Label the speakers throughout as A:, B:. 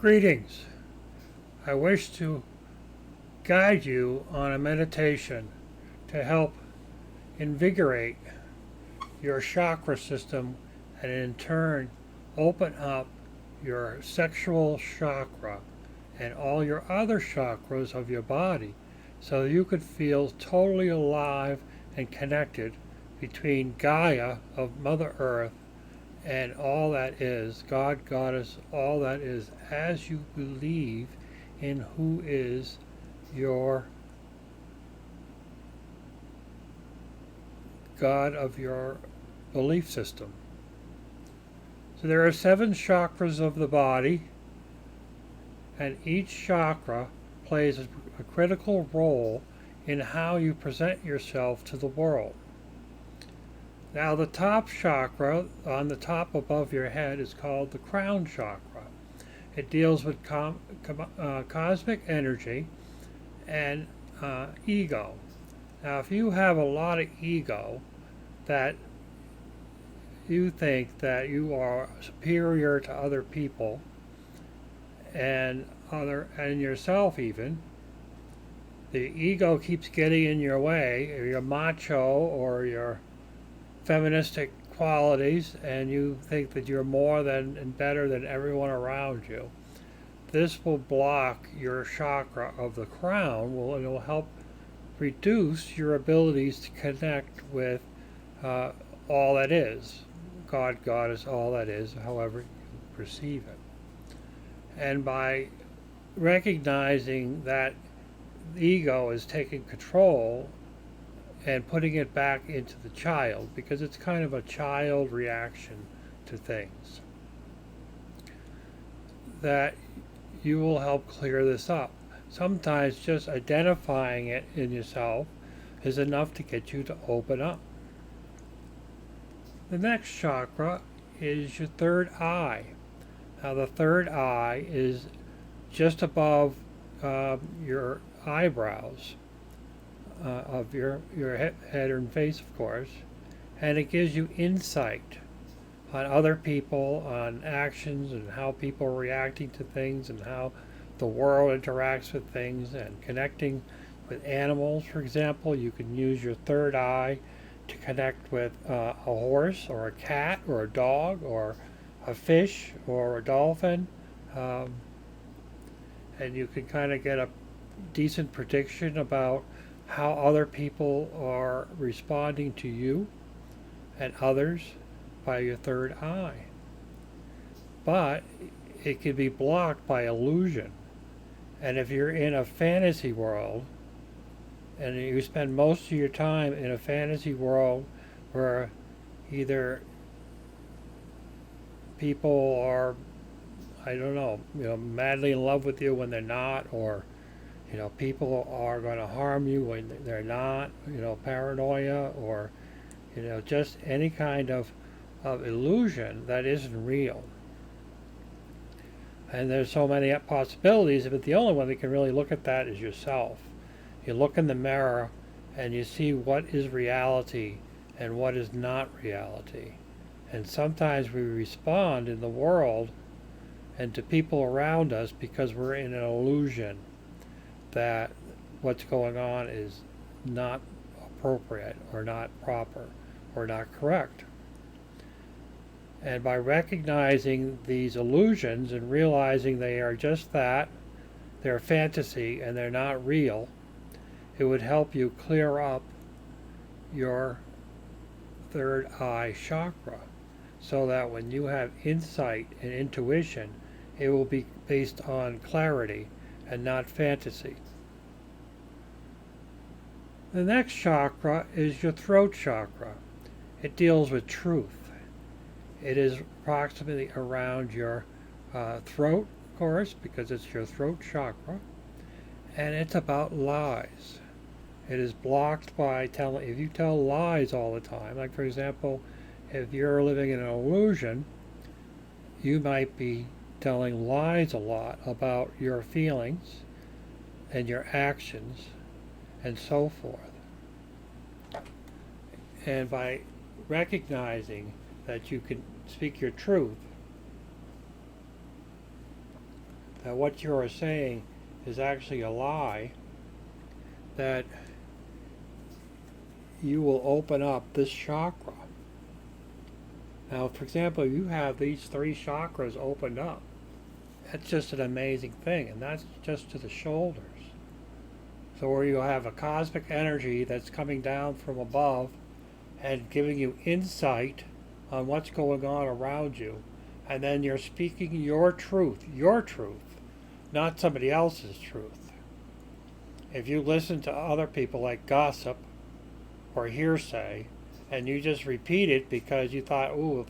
A: Greetings. I wish to guide you on a meditation to help invigorate your chakra system and in turn open up your sexual chakra and all your other chakras of your body so you could feel totally alive and connected between Gaia of Mother Earth and all that is, God, Goddess, all that is, as you believe in who is your God of your belief system. So there are 7 chakras of the body, and each chakra plays a critical role in how you present yourself to the world. Now the top chakra on the top above your head is called the crown chakra. It deals with cosmic energy and ego. Now if you have a lot of ego, that you think that you are superior to other people and yourself even, the ego keeps getting in your way, or your macho or your feministic qualities, and you think that you're more than and better than everyone around you. This will block your chakra of the crown. It will help reduce your abilities to connect with all that is. God, Goddess, all that is, however you perceive it. And by recognizing that ego is taking control and putting it back into the child, because it's kind of a child reaction to things, that you will help clear this up. Sometimes just identifying it in yourself is enough to get you to open up. The next chakra is your third eye. Now the third eye is just above your eyebrows of your head and face, of course, and it gives you insight on other people, on actions, and how people are reacting to things, and how the world interacts with things, and connecting with animals. For example, you can use your third eye to connect with a horse or a cat or a dog or a fish or a dolphin, and you can kind of get a decent prediction about how other people are responding to you and others by your third eye. But it can be blocked by illusion. And if you're in a fantasy world, and you spend most of your time in a fantasy world where either people are, I don't know, madly in love with you when they're not, or people are going to harm you when they're not, paranoia, or just any kind of illusion that isn't real. And there's so many possibilities, but the only one that can really look at that is yourself. You look in the mirror and you see what is reality and what is not reality. And sometimes we respond in the world and to people around us because we're in an illusion that what's going on is not appropriate or not proper or not correct. And by recognizing these illusions and realizing they are just that, they're fantasy and they're not real, it would help you clear up your third eye chakra so that when you have insight and intuition, it will be based on clarity and not fantasy. The next chakra is your throat chakra. It deals with truth. It is approximately around your throat, of course, because it's your throat chakra, and it's about lies. It is blocked by if you tell lies all the time, like for example, if you're living in an illusion, you might be telling lies a lot about your feelings and your actions and so forth. And by recognizing that you can speak your truth, that what you are saying is actually a lie, that you will open up this chakra. Now, for example, you have these 3 chakras opened up. That's just an amazing thing, and that's just to the shoulders. So where you have a cosmic energy that's coming down from above and giving you insight on what's going on around you, and then you're speaking your truth, not somebody else's truth. If you listen to other people like gossip or hearsay, and you just repeat it because you thought, ooh,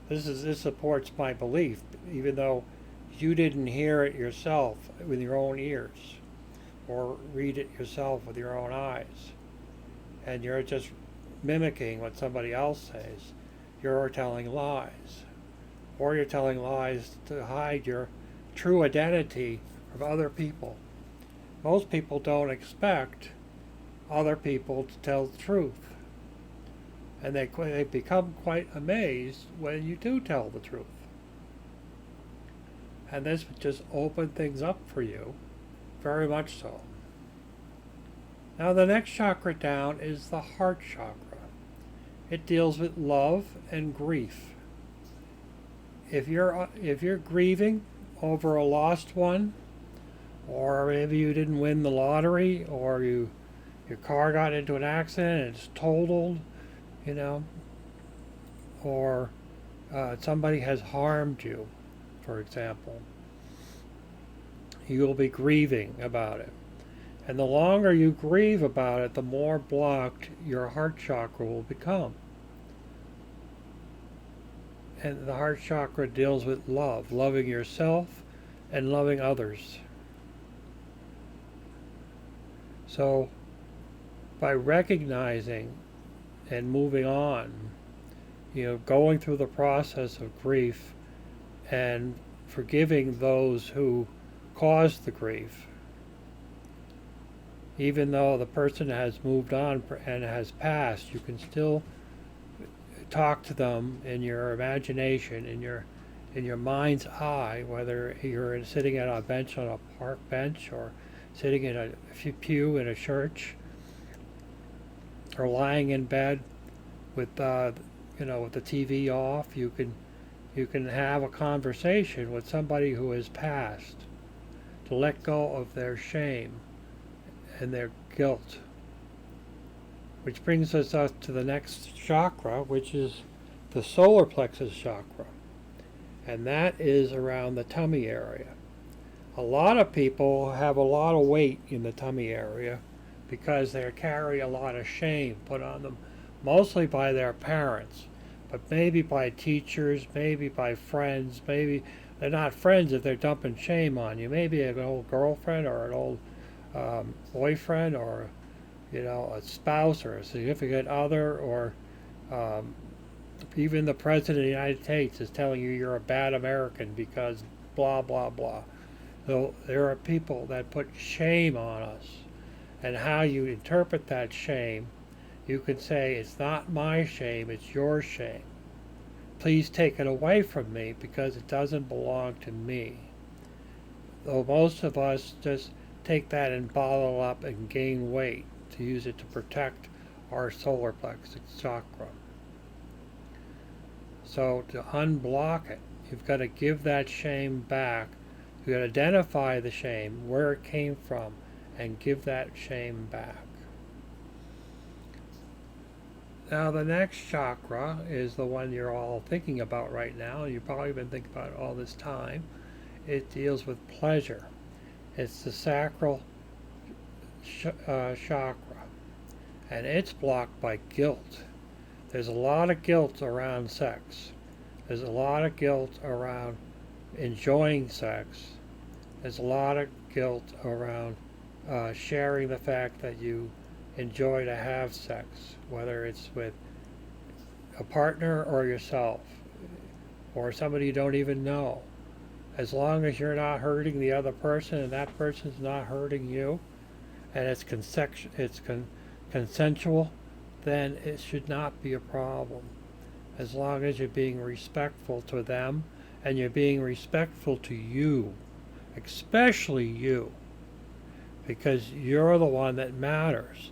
A: this supports my belief, even though you didn't hear it yourself with your own ears, or read it yourself with your own eyes, and you're just mimicking what somebody else says, you're telling lies. Or you're telling lies to hide your true identity from other people. Most people don't expect other people to tell the truth. And they become quite amazed when you do tell the truth. And this would just open things up for you, very much so. Now the next chakra down is the heart chakra. It deals with love and grief. If you're grieving over a lost one, or maybe you didn't win the lottery, or your car got into an accident and it's totaled, or somebody has harmed you, for example, you will be grieving about it. And the longer you grieve about it, the more blocked your heart chakra will become. And the heart chakra deals with love, loving yourself and loving others. So by recognizing and moving on, going through the process of grief and forgiving those who caused the grief, even though the person has moved on and has passed, you can still talk to them in your imagination, in your mind's eye, whether you're sitting at a bench on a park bench, or sitting in a pew in a church, or lying in bed with with the TV off. You can have a conversation with somebody who has passed, to let go of their shame and their guilt. Which brings us up to the next chakra, which is the solar plexus chakra. And that is around the tummy area. A lot of people have a lot of weight in the tummy area because they carry a lot of shame put on them, mostly by their parents, but maybe by teachers, maybe by friends. Maybe they're not friends if they're dumping shame on you. Maybe an old girlfriend or an old boyfriend, or a spouse or a significant other, or even the President of the United States is telling you you're a bad American because blah, blah, blah. So there are people that put shame on us, and how you interpret that shame, you can say, it's not my shame, it's your shame. Please take it away from me because it doesn't belong to me. Though most of us just take that and bottle up and gain weight to use it to protect our solar plexus chakra. So to unblock it, you've got to give that shame back. You've got to identify the shame, where it came from, and give that shame back. Now the next chakra is the one you're all thinking about right now. You've probably been thinking about it all this time. It deals with pleasure. It's the sacral chakra, and it's blocked by guilt. There's a lot of guilt around sex. There's a lot of guilt around enjoying sex. There's a lot of guilt around sharing the fact that you enjoy to have sex, whether it's with a partner or yourself, or somebody you don't even know. As long as you're not hurting the other person and that person's not hurting you, and it's consensual, then it should not be a problem. As long as you're being respectful to them and you're being respectful to you, especially you, because you're the one that matters.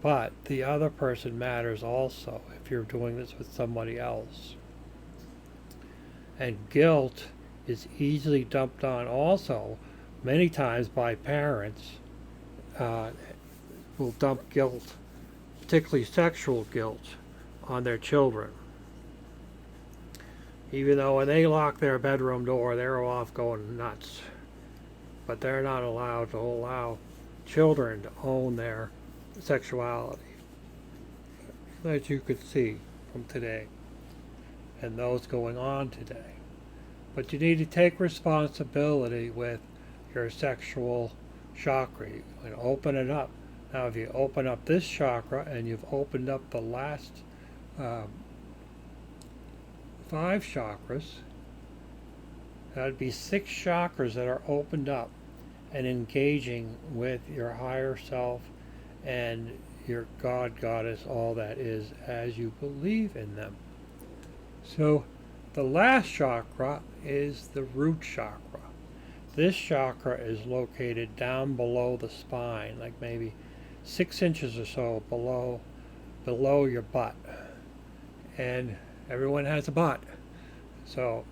A: But the other person matters also if you're doing this with somebody else. And guilt is easily dumped on also many times by parents. Will dump guilt, particularly sexual guilt, on their children. Even though when they lock their bedroom door, they're off going nuts. But they're not allowed to allow children to own their sexuality, as you could see from today and those going on today. But you need to take responsibility with your sexual chakra and open it up. Now, if you open up this chakra and you've opened up the last 5 chakras, that'd be 6 chakras that are opened up and engaging with your higher self and your God, Goddess, all that is, as you believe in them. So the last chakra is the root chakra. This chakra is located down below the spine, like maybe 6 inches or so below your butt. And everyone has a butt. So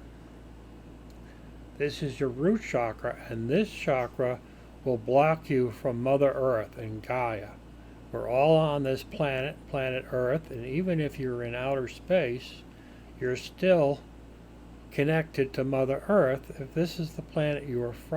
A: this is your root chakra, and this chakra will block you from Mother Earth and Gaia. We're all on this planet Earth, and even if you're in outer space, you're still connected to Mother Earth if this is the planet you are from.